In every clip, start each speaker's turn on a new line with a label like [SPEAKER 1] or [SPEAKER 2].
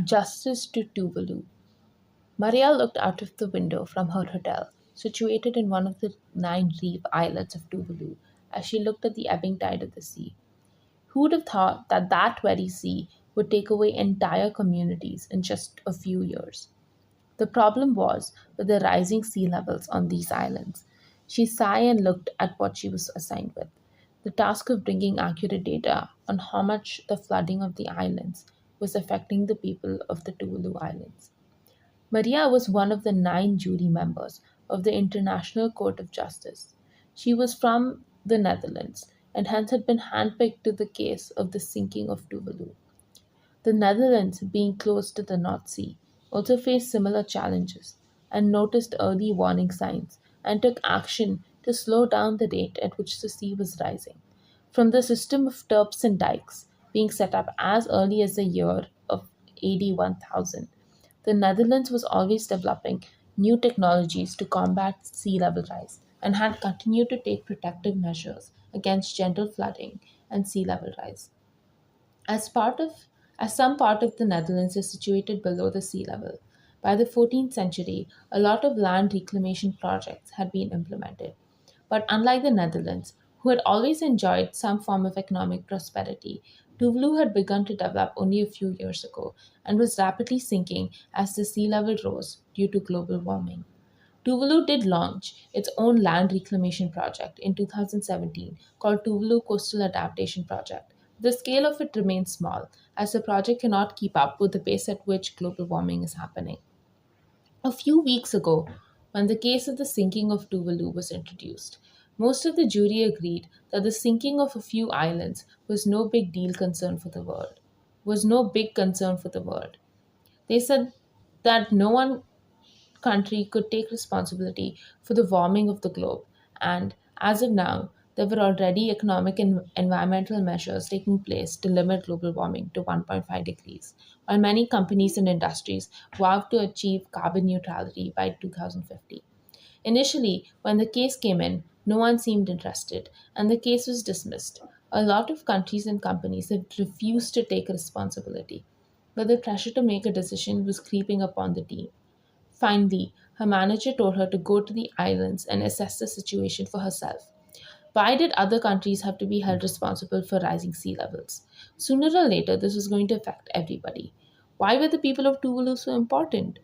[SPEAKER 1] Justice to Tuvalu. Maria looked out of the window from her hotel, situated in one of the 9 reef islets of Tuvalu, as she looked at the ebbing tide of the sea. Who would have thought that that very sea would take away entire communities in just a few years? The problem was with the rising sea levels on these islands. She sighed and looked at what she was assigned with: the task of bringing accurate data on how much the flooding of the islands was affecting the people of the Tuvalu Islands. Maria was one of the 9 jury members of the International Court of Justice. She was from the Netherlands and hence had been handpicked to the case of the sinking of Tuvalu. The Netherlands, being close to the North Sea, also faced similar challenges and noticed early warning signs and took action to slow down the rate at which the sea was rising. From the system of terps and dikes being set up as early as the year of AD 1000, the Netherlands was always developing new technologies to combat sea level rise and had continued to take protective measures against gentle flooding and sea level rise. As part of as some part of the Netherlands is situated below the sea level, by the 14th century, a lot of land reclamation projects had been implemented. But unlike the Netherlands, who had always enjoyed some form of economic prosperity, Tuvalu had begun to develop only a few years ago and was rapidly sinking as the sea level rose due to global warming. Tuvalu did launch its own land reclamation project in 2017 called Tuvalu Coastal Adaptation Project. The scale of it remains small, as the project cannot keep up with the pace at which global warming is happening. A few weeks ago, when the case of the sinking of Tuvalu was introduced, most of the jury agreed that the sinking of a few islands was no big concern for the world. They said that no one country could take responsibility for the warming of the globe, and as of now, there were already economic and environmental measures taking place to limit global warming to 1.5 degrees, while many companies and industries vowed to achieve carbon neutrality by 2050. Initially, when the case came in, no one seemed interested, and the case was dismissed. A lot of countries and companies have refused to take responsibility, but the pressure to make a decision was creeping upon the team. Finally, her manager told her to go to the islands and assess the situation for herself. Why did other countries have to be held responsible for rising sea levels? Sooner or later, this was going to affect everybody. Why were the people of Tuvalu so important?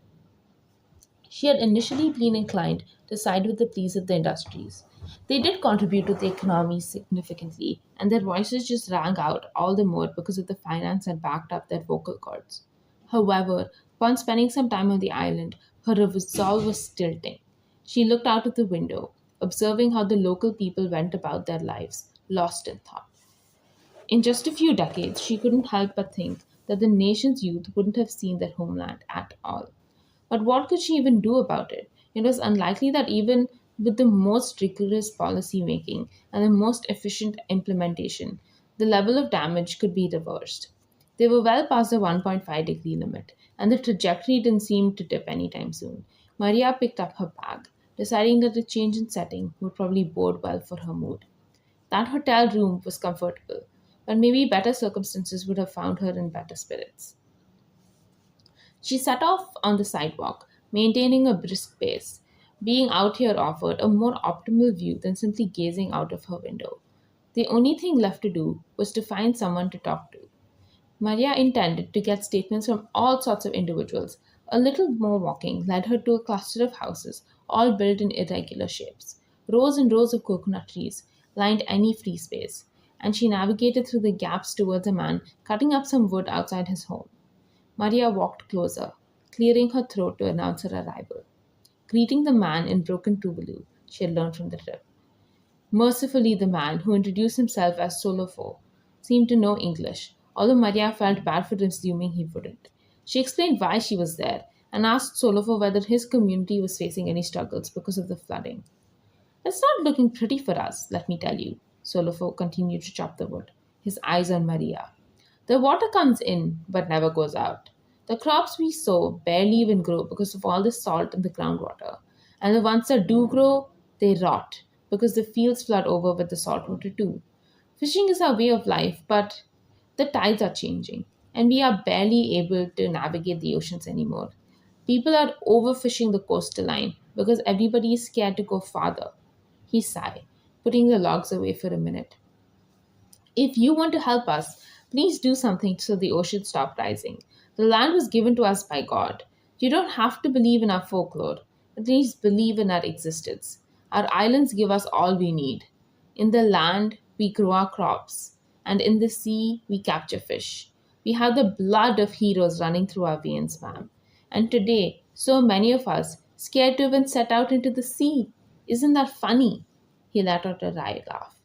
[SPEAKER 1] She had initially been inclined to side with the pleas of the industries. They did contribute to the economy significantly, and their voices just rang out all the more because of the finance that backed up their vocal cords. However, upon spending some time on the island, her resolve was tilting. She looked out of the window, observing how the local people went about their lives, lost in thought. In just a few decades, she couldn't help but think that the nation's youth wouldn't have seen their homeland at all. But what could she even do about it? It was unlikely that even with the most rigorous policy making and the most efficient implementation, the level of damage could be reversed. They were well past the 1.5-degree limit, and the trajectory didn't seem to dip anytime soon. Maria picked up her bag, deciding that a change in setting would probably bode well for her mood. That hotel room was comfortable, but maybe better circumstances would have found her in better spirits. She set off on the sidewalk, maintaining a brisk pace. Being out here offered a more optimal view than simply gazing out of her window. The only thing left to do was to find someone to talk to. Maria intended to get statements from all sorts of individuals. A little more walking led her to a cluster of houses, all built in irregular shapes. Rows and rows of coconut trees lined any free space, and she navigated through the gaps towards a man cutting up some wood outside his home. Maria walked closer, clearing her throat to announce her arrival. Greeting the man in broken Tuvalu, she had learned from the trip. Mercifully, the man, who introduced himself as Solofo, seemed to know English, although Maria felt bad for assuming he wouldn't. She explained why she was there and asked Solofo whether his community was facing any struggles because of the flooding. It's not looking pretty for us, let me tell you, Solofo continued to chop the wood, his eyes on Maria. The water comes in but never goes out. The crops we sow barely even grow because of all the salt in the groundwater. And the ones that do grow, they rot because the fields flood over with the salt water too. Fishing is our way of life, but the tides are changing. and we are barely able to navigate the oceans anymore. People are overfishing the coastal line because everybody is scared to go farther. He sighed, putting the logs away for a minute. If you want to help us, please do something so the ocean stop rising. The land was given to us by God. You don't have to believe in our folklore, at least believe in our existence. Our islands give us all we need. In the land, we grow our crops, and in the sea, we capture fish. We have the blood of heroes running through our veins, ma'am. And today, so many of us scared to even set out into the sea. Isn't that funny? He let out a wry laugh.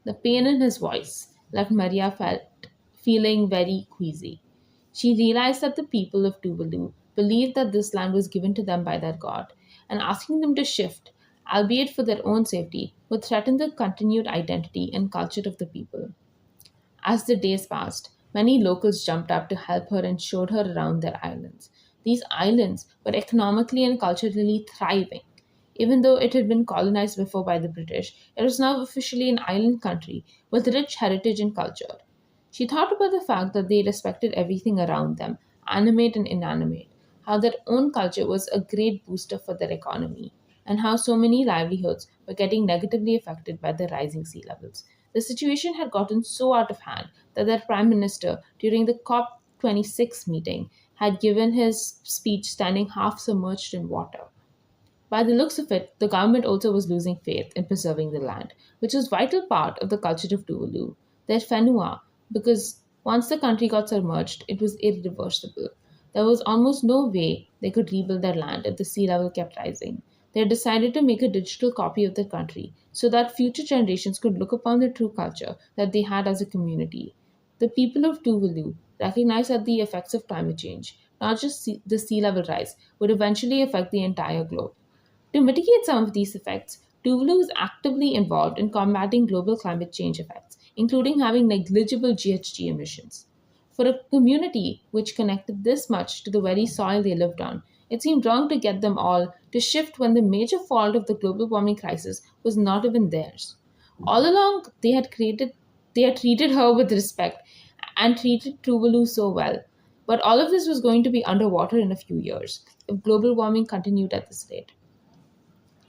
[SPEAKER 1] The pain in his voice left Maria feeling very queasy. She realized that the people of Tuvalu believed that this land was given to them by their god, and asking them to shift, albeit for their own safety, would threaten the continued identity and culture of the people. As the days passed, many locals jumped up to help her and showed her around their islands. These islands were economically and culturally thriving. Even though it had been colonized before by the British, it was now officially an island country with rich heritage and culture. She thought about the fact that they respected everything around them, animate and inanimate, how their own culture was a great booster for their economy, and how so many livelihoods were getting negatively affected by the rising sea levels. The situation had gotten so out of hand that their prime minister, during the COP26 meeting, had given his speech standing half submerged in water. By the looks of it, the government also was losing faith in preserving the land, which was a vital part of the culture of Tuvalu. Their whenua, because once the country got submerged, it was irreversible. There was almost no way they could rebuild their land if the sea level kept rising. They had decided to make a digital copy of their country so that future generations could look upon the true culture that they had as a community. The people of Tuvalu recognized that the effects of climate change, not just the sea level rise, would eventually affect the entire globe. To mitigate some of these effects, Tuvalu is actively involved in combating global climate change effects, including having negligible GHG emissions. For a community which connected this much to the very soil they lived on, it seemed wrong to get them all to shift when the major fault of the global warming crisis was not even theirs. All along, they had treated her with respect and treated Tuvalu so well. But all of this was going to be underwater in a few years if global warming continued at this rate.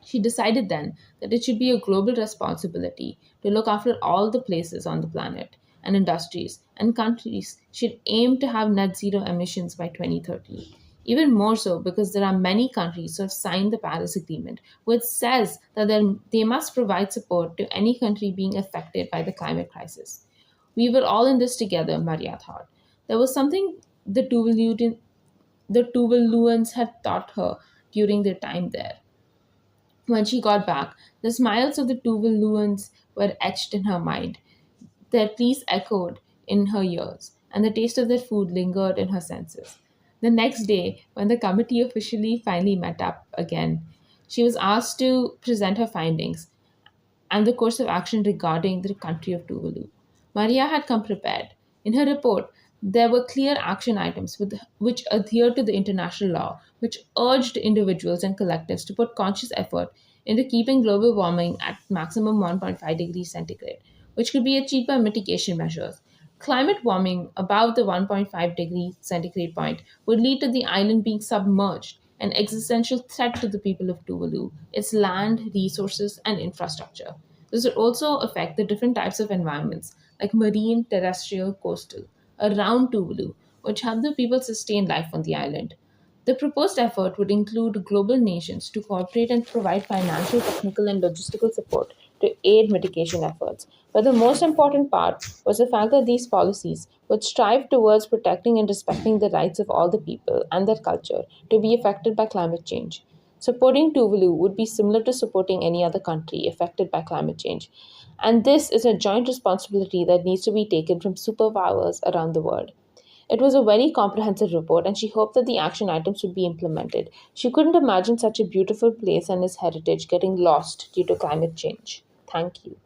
[SPEAKER 1] She decided then that it should be a global responsibility to look after all the places on the planet, and industries and countries should aim to have net zero emissions by 2030. Even more so because there are many countries who have signed the Paris Agreement, which says that they must provide support to any country being affected by the climate crisis. We were all in this together, Maria thought. There was something the Tuvaluans had taught her during their time there. When she got back, the smiles of the Tuvaluans were etched in her mind. Their pleas echoed in her ears, and the taste of their food lingered in her senses. The next day, when the committee officially finally met up again, she was asked to present her findings and the course of action regarding the country of Tuvalu. Maria had come prepared. In her report, there were clear action items which adhered to the international law, which urged individuals and collectives to put conscious effort into keeping global warming at maximum 1.5 degrees centigrade, which could be achieved by mitigation measures. Climate warming above the 1.5 degree centigrade point would lead to the island being submerged, an existential threat to the people of Tuvalu, its land, resources, and infrastructure. This would also affect the different types of environments, like marine, terrestrial, coastal, around Tuvalu, which help the people sustain life on the island. The proposed effort would include global nations to cooperate and provide financial, technical, and logistical support to aid mitigation efforts. But the most important part was the fact that these policies would strive towards protecting and respecting the rights of all the people and their culture to be affected by climate change. Supporting Tuvalu would be similar to supporting any other country affected by climate change. And this is a joint responsibility that needs to be taken from superpowers around the world. It was a very comprehensive report, and she hoped that the action items would be implemented. She couldn't imagine such a beautiful place and its heritage getting lost due to climate change. Thank you.